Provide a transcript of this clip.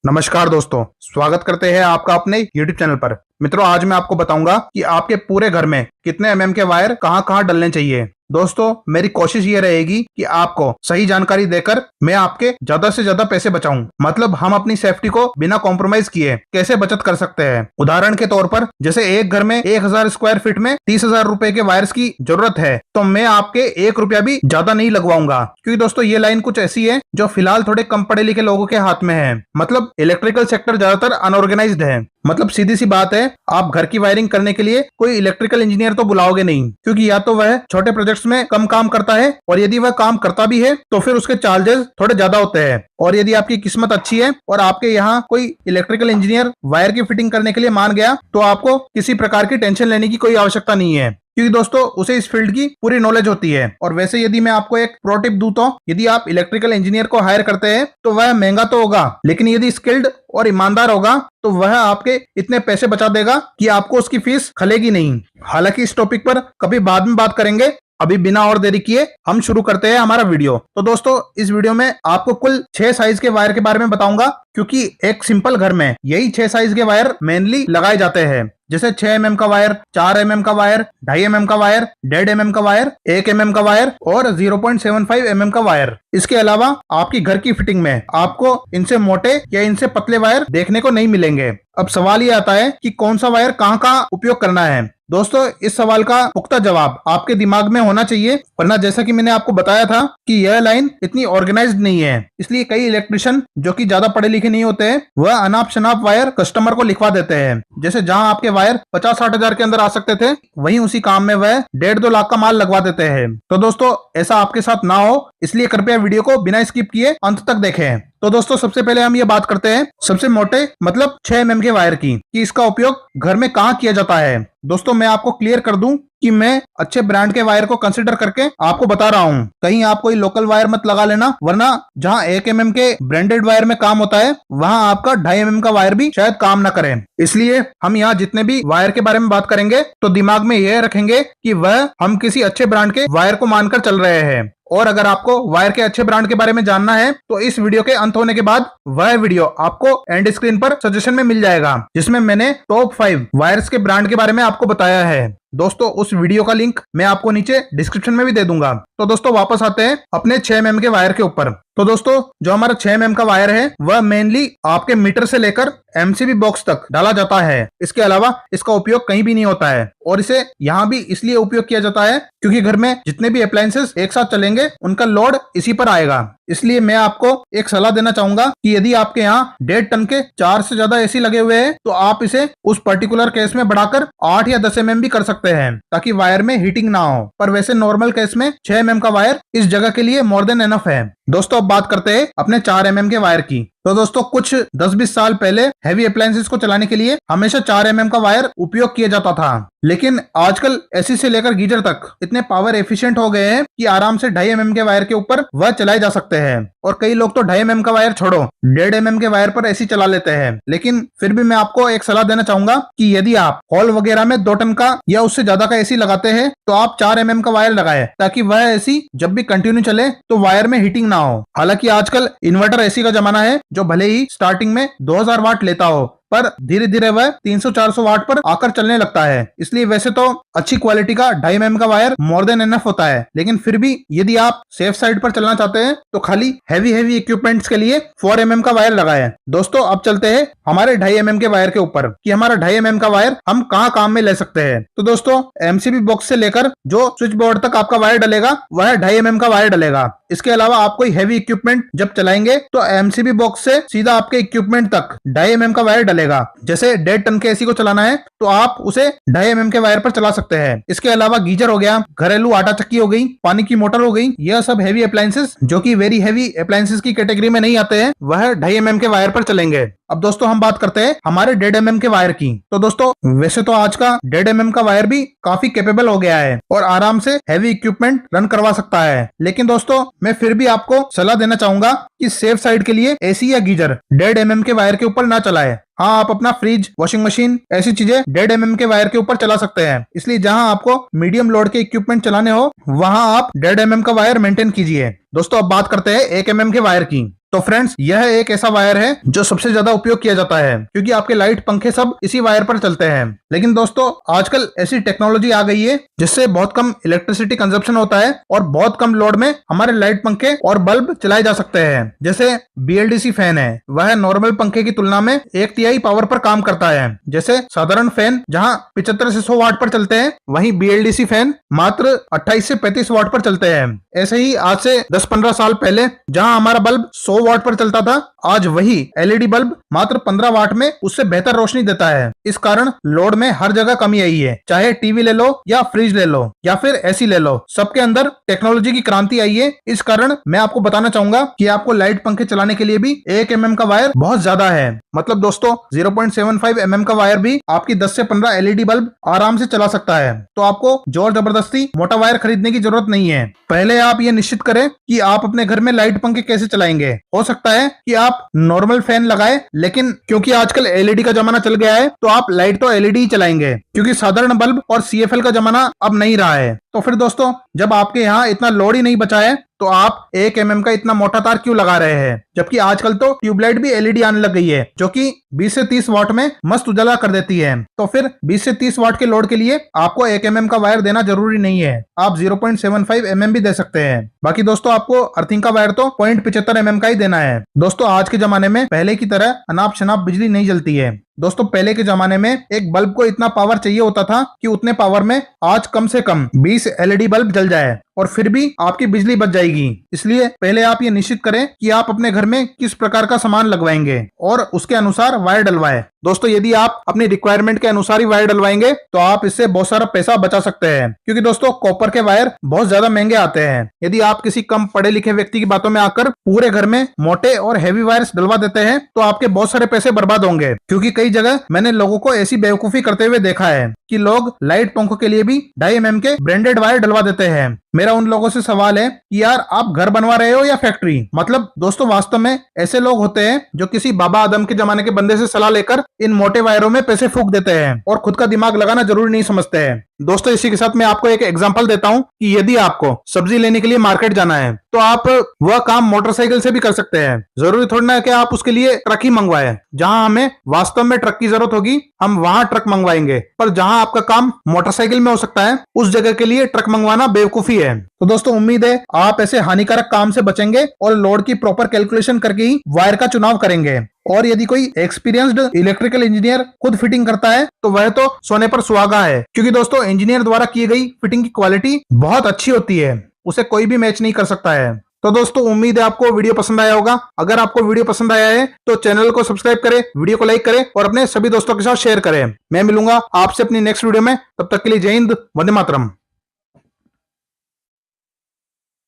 नमस्कार दोस्तों, स्वागत करते हैं आपका अपने YouTube चैनल पर। मित्रों, आज मैं आपको बताऊंगा कि आपके पूरे घर में कितने एमएम के वायर कहां कहां डलने चाहिए। दोस्तों, मेरी कोशिश ये रहेगी कि आपको सही जानकारी देकर मैं आपके ज्यादा से ज्यादा पैसे बचाऊं। मतलब हम अपनी सेफ्टी को बिना कॉम्प्रोमाइज किए कैसे बचत कर सकते हैं। उदाहरण के तौर पर, जैसे एक घर में 1000 स्क्वायर फीट में 30,000 रुपए के वायर्स की जरूरत है, तो मैं आपके 1 रुपया भी ज्यादा नहीं लगवाऊंगा। क्योंकि दोस्तों, ये लाइन कुछ ऐसी है जो फिलहाल थोड़े कम पढ़े लिखे लोगों के हाथ में है। मतलब इलेक्ट्रिकल सेक्टर ज्यादातर अनऑर्गेनाइज्ड है। मतलब सीधी सी बात है, आप घर की वायरिंग करने के लिए कोई इलेक्ट्रिकल इंजीनियर तो बुलाओगे नहीं, क्योंकि या तो वह छोटे प्रोजेक्ट्स में कम काम करता है, और यदि वह काम करता भी है तो फिर उसके चार्जेस थोड़े ज्यादा होते हैं। और यदि आपकी किस्मत अच्छी है और आपके यहाँ कोई इलेक्ट्रिकल इंजीनियर वायर की फिटिंग करने के लिए मान गया, तो आपको किसी प्रकार की टेंशन लेने की कोई आवश्यकता नहीं है, क्योंकि दोस्तों उसे इस फील्ड की पूरी नॉलेज होती है। और वैसे यदि मैं आपको एक प्रो टिप दूं, तो यदि आप इलेक्ट्रिकल इंजीनियर को हायर करते हैं तो वह महंगा तो होगा, लेकिन यदि स्किल्ड और ईमानदार होगा तो वह आपके इतने पैसे बचा देगा कि आपको उसकी फीस खलेगी नहीं। हालांकि इस टॉपिक पर कभी बाद में बात करेंगे। अभी बिना और देरी किए हम शुरू करते हैं हमारा वीडियो। तो दोस्तों, इस वीडियो में आपको कुल 6 साइज के वायर के बारे में बताऊंगा, क्योंकि एक सिंपल घर में यही 6 साइज के वायर मेनली लगाए जाते हैं। जैसे 6 mm का वायर, 4 mm का वायर, 2.5 mm का वायर, 1.5 mm का वायर, 1 mm का वायर और 0.75 mm का वायर। इसके अलावा आपकी घर की फिटिंग में आपको इनसे मोटे या इनसे पतले वायर देखने को नहीं मिलेंगे। अब सवाल ये आता है कि कौन सा वायर कहाँ कहाँ उपयोग करना है। दोस्तों, इस सवाल का पुख्ता जवाब आपके दिमाग में होना चाहिए, वरना जैसा कि मैंने आपको बताया था कि यह लाइन इतनी ऑर्गेनाइज्ड नहीं है। इसलिए कई इलेक्ट्रिशियन जो कि ज्यादा पढ़े लिखे नहीं होते हैं, वह अनाप शनाप वायर कस्टमर को लिखवा देते हैं। जैसे जहां आपके वायर 50-60 हजार के अंदर आ सकते थे, वहीं उसी काम में वह 1.5-2 लाख का माल लगवा देते हैं। तो दोस्तों, ऐसा आपके साथ ना हो, इसलिए कृपया वीडियो को बिना स्किप किए अंत तक देखें। तो दोस्तों, सबसे पहले हम ये बात करते हैं सबसे मोटे मतलब 6 mm के वायर की, कि इसका उपयोग घर में कहाँ किया जाता है। दोस्तों, मैं आपको क्लियर कर दूं कि मैं अच्छे ब्रांड के वायर को कंसिडर करके आपको बता रहा हूं। कहीं आप कोई लोकल वायर मत लगा लेना, वरना जहां 1 mm के ब्रांडेड वायर में काम होता है, वहां आपका 2.5 mm का वायर भी शायद काम ना करे। इसलिए हम यहाँ जितने भी वायर के बारे में बात करेंगे तो दिमाग में यह रखेंगे कि वह हम किसी अच्छे ब्रांड के वायर को मानकर चल रहे हैं। और अगर आपको वायर के अच्छे ब्रांड के बारे में जानना है तो इस वीडियो के अंत होने के बाद वह वीडियो आपको एंड स्क्रीन पर सजेशन में मिल जाएगा, जिसमें मैंने टॉप 5 वायर्स के ब्रांड के बारे में आपको बताया है। दोस्तों, उस वीडियो का लिंक मैं आपको नीचे डिस्क्रिप्शन में भी दे दूंगा। तो दोस्तों, वापस आते हैं अपने 6 mm के वायर के ऊपर। तो दोस्तों, जो हमारा 6 mm का वायर है वह मेनली आपके मीटर से लेकर एमसीबी बॉक्स तक डाला जाता है। इसके अलावा इसका उपयोग कहीं भी नहीं होता है, और इसे यहाँ भी इसलिए उपयोग किया जाता है क्योंकि घर में जितने भी अप्लायंसेस एक साथ चलेंगे उनका लोड इसी पर आएगा। इसलिए मैं आपको एक सलाह देना चाहूंगा कि यदि आपके यहाँ 1.5 टन के 4 से ज्यादा एसी लगे हुए हैं, तो आप इसे उस पर्टिकुलर केस में बढ़ाकर 8 या 10 mm भी कर सकते हैं, ताकि वायर में हीटिंग ना हो। पर वैसे नॉर्मल केस में 6 mm का वायर इस जगह के लिए मोर देन एनफ है। दोस्तों, अब बात करते हैं अपने 4 mm के वायर की। तो दोस्तों, कुछ 10-20 साल पहले हैवी अप्लायंसेस को चलाने के लिए हमेशा 4 mm का वायर उपयोग किया जाता था, लेकिन आजकल एसी से लेकर गीजर तक इतने पावर एफिशिएंट हो गए हैं कि आराम से 2.5 mm के वायर के ऊपर वह चलाए जा सकते हैं। और कई लोग तो 2.5 mm का वायर छोड़ो, 1.5 mm के वायर पर एसी चला लेते हैं। लेकिन फिर भी मैं आपको एक सलाह देना चाहूंगा कि यदि आप हॉल वगैरह में 2 टन का या उससे ज्यादा का एसी लगाते हैं, तो आप 4 mm का वायर लगाए, ताकि वह एसी जब भी कंटिन्यू चले तो वायर में हीटिंग ना हो। हालांकि आजकल इन्वर्टर एसी का जमाना है, जो भले ही स्टार्टिंग में 2000 वाट लेता हो, पर धीरे धीरे वह 300-400 वाट पर आकर चलने लगता है। इसलिए वैसे तो अच्छी क्वालिटी का 2.5 mm का वायर मोर देन एनफ होता है, लेकिन फिर भी यदि आप सेफ साइड पर चलना चाहते हैं तो खाली हैवी इक्विपमेंट्स के लिए 4 mm का वायर लगाएं। दोस्तों, अब चलते हैं हमारे 2.5 mm के वायर के ऊपर, कि हमारा 2.5 mm का वायर हम कहाँ काम में ले सकते हैं। तो दोस्तों, एमसीबी बॉक्स से लेकर जो स्विच बोर्ड तक आपका वायर डलेगा वह 2.5 mm का वायर डलेगा। इसके अलावा आप कोई हैवी इक्विपमेंट जब चलाएंगे तो एमसीबी बॉक्स से सीधा आपके इक्विपमेंट तक 2.5 mm का वायर डलेगा। जैसे 1.5 टन के एसी को चलाना है तो आप उसे 2.5 mm के वायर पर चला सकते हैं। इसके अलावा गीजर हो गया, घरेलू आटा चक्की हो गई, पानी की मोटर हो गई, यह सब हैवी अप्लायंसेस जो कि वेरी हैवी अप्लायंसेस की कैटेगरी में नहीं आते हैं, वह 2.5 mm के वायर पर चलेंगे। अब दोस्तों, हम बात करते हैं हमारे 1.5 mm के वायर की। तो दोस्तों, वैसे तो आज का 1.5 mm का वायर भी काफी कैपेबल हो गया है और आराम से हैवी इक्विपमेंट रन करवा सकता है, लेकिन दोस्तों मैं फिर भी आपको सलाह देना चाहूंगा कि सेफ साइड के लिए एसी या गीजर 1.5 mm के वायर के ऊपर ना चलाए। हाँ, आप अपना फ्रिज, वॉशिंग मशीन, ऐसी चीजें 1.5 mm के वायर के ऊपर चला सकते हैं। इसलिए जहां आपको मीडियम लोड के इक्विपमेंट चलाने हो, वहां आप 1.5 mm का वायर मेंटेन कीजिए। दोस्तों, अब बात करते हैं 1 mm के वायर की। तो फ्रेंड्स, यह एक ऐसा वायर है जो सबसे ज्यादा उपयोग किया जाता है, क्योंकि आपके लाइट पंखे सब इसी वायर पर चलते हैं। लेकिन दोस्तों, आजकल ऐसी टेक्नोलॉजी आ गई है जिससे बहुत कम इलेक्ट्रिसिटी कंजप्शन होता है और बहुत कम लोड में हमारे लाइट पंखे और बल्ब चलाए जा सकते हैं। जैसे BLDC फैन है, वह नॉर्मल पंखे की तुलना में 1/3 पावर पर काम करता है। जैसे साधारण फैन जहां 75 से 100 वाट पर चलते हैं, वहीं BLDC फैन मात्र 28 से 35 वाट पर चलते हैं। ऐसे ही आज से 10-15 साल पहले जहां हमारा बल्ब 100 वाट पर चलता था, आज वही LED बल्ब मात्र 15 वाट में उससे बेहतर रोशनी देता है। इस कारण लोड में हर जगह कमी आई है। चाहे टीवी ले लो या फ्रिज ले लो या फिर AC ले लो, सबके अंदर टेक्नोलॉजी की क्रांति आई है। इस कारण मैं आपको बताना चाहूंगा कि आपको लाइट पंखे चलाने के लिए भी 1 mm का वायर बहुत ज्यादा है। मतलब दोस्तों, 0.75 mm का वायर भी आपकी 10 से 15 LED बल्ब आराम से चला सकता है। तो आपको जोर जबरदस्ती मोटा वायर खरीदने की जरूरत नहीं है। पहले आप ये निश्चित करें कि आप अपने घर में लाइट पंखे कैसे चलाएंगे। हो सकता है कि आप नॉर्मल फैन लगाएं, लेकिन क्योंकि आजकल LED का जमाना चल गया है, तो आप लाइट तो LED ही चलाएंगे, क्योंकि साधारण बल्ब और CFL का जमाना अब नहीं रहा है। तो फिर दोस्तों, जब आपके यहाँ इतना लोड ही नहीं बचा है, तो आप 1 mm का इतना मोटा तार क्यों लगा रहे हैं? जबकि आजकल तो ट्यूबलाइट भी LED आने लग गई है, जो कि 20 से 30 वाट में मस्त उजाला कर देती है। तो फिर 20 से 30 वाट के लोड के लिए आपको 1 mm का वायर देना जरूरी नहीं है, आप 0.75 mm भी दे सकते हैं। बाकी दोस्तों, आपको अर्थिंग का वायर तो 0.75 mm का ही देना है। दोस्तों, आज के जमाने में पहले की तरह अनाप शनाप बिजली नहीं जलती है। दोस्तों, पहले के जमाने में एक बल्ब को इतना पावर चाहिए होता था कि उतने पावर में आज कम से कम 20 LED बल्ब जल जाए और फिर भी आपकी बिजली बच जाएगी। इसलिए पहले आप ये निश्चित करें कि आप अपने घर में किस प्रकार का सामान लगवाएंगे और उसके अनुसार वायर डलवाएं। दोस्तों, यदि आप अपनी रिक्वायरमेंट के अनुसार ही वायर डलवाएंगे तो आप इससे बहुत सारा पैसा बचा सकते हैं, क्योंकि दोस्तों कॉपर के वायर बहुत ज्यादा महंगे आते हैं। यदि आप किसी कम पढ़े लिखे व्यक्ति की बातों में आकर पूरे घर में मोटे और हैवी वायर्स डलवा देते हैं तो आपके बहुत सारे पैसे बर्बाद होंगे। क्योंकि कई जगह मैंने लोगों को ऐसी बेवकूफी करते हुए देखा है कि लोग लाइट पंखों के लिए भी 2.5 mm के ब्रांडेड वायर डलवा देते हैं। मेरा उन लोगों से सवाल है कि यार, आप घर बनवा रहे हो या फैक्ट्री? मतलब दोस्तों, वास्तव में ऐसे लोग होते हैं जो किसी बाबा आदम के जमाने के बंदे से सलाह लेकर इन मोटे वायरों में पैसे फूंक देते हैं और खुद का दिमाग लगाना जरूरी नहीं समझते हैं। दोस्तों, इसी के साथ मैं आपको एक एग्जांपल देता हूं कि यदि आपको सब्जी लेने के लिए मार्केट जाना है तो आप वह काम मोटरसाइकिल से भी कर सकते हैं। जरूरी थोड़ी ना है कि आप उसके लिए ट्रक ही मंगवाएं। जहां हमें वास्तव में ट्रक की जरूरत होगी, हम वहां ट्रक मंगवाएंगे, पर जहां आपका काम मोटरसाइकिल में हो सकता है, उस जगह के लिए ट्रक मंगवाना बेवकूफी है। तो दोस्तों, उम्मीद है आप ऐसे हानिकारक काम से बचेंगे और लोड की प्रॉपर कैलकुलेशन करके ही वायर का चुनाव करेंगे। और यदि कोई एक्सपीरियंस्ड इलेक्ट्रिकल इंजीनियर खुद फिटिंग करता है तो वह तो सोने पर सुहागा है, क्योंकि दोस्तों इंजीनियर द्वारा की गई फिटिंग की क्वालिटी बहुत अच्छी होती है, उसे कोई भी मैच नहीं कर सकता है। तो दोस्तों, उम्मीद है आपको वीडियो पसंद आया होगा। अगर आपको वीडियो पसंद आया है तो चैनल को सब्सक्राइब करें, वीडियो को लाइक करें और अपने सभी दोस्तों के साथ शेयर करें। मैं मिलूंगा आपसे अपनी नेक्स्ट वीडियो में, तब तक के लिए जय हिंद, वंदे मातरम।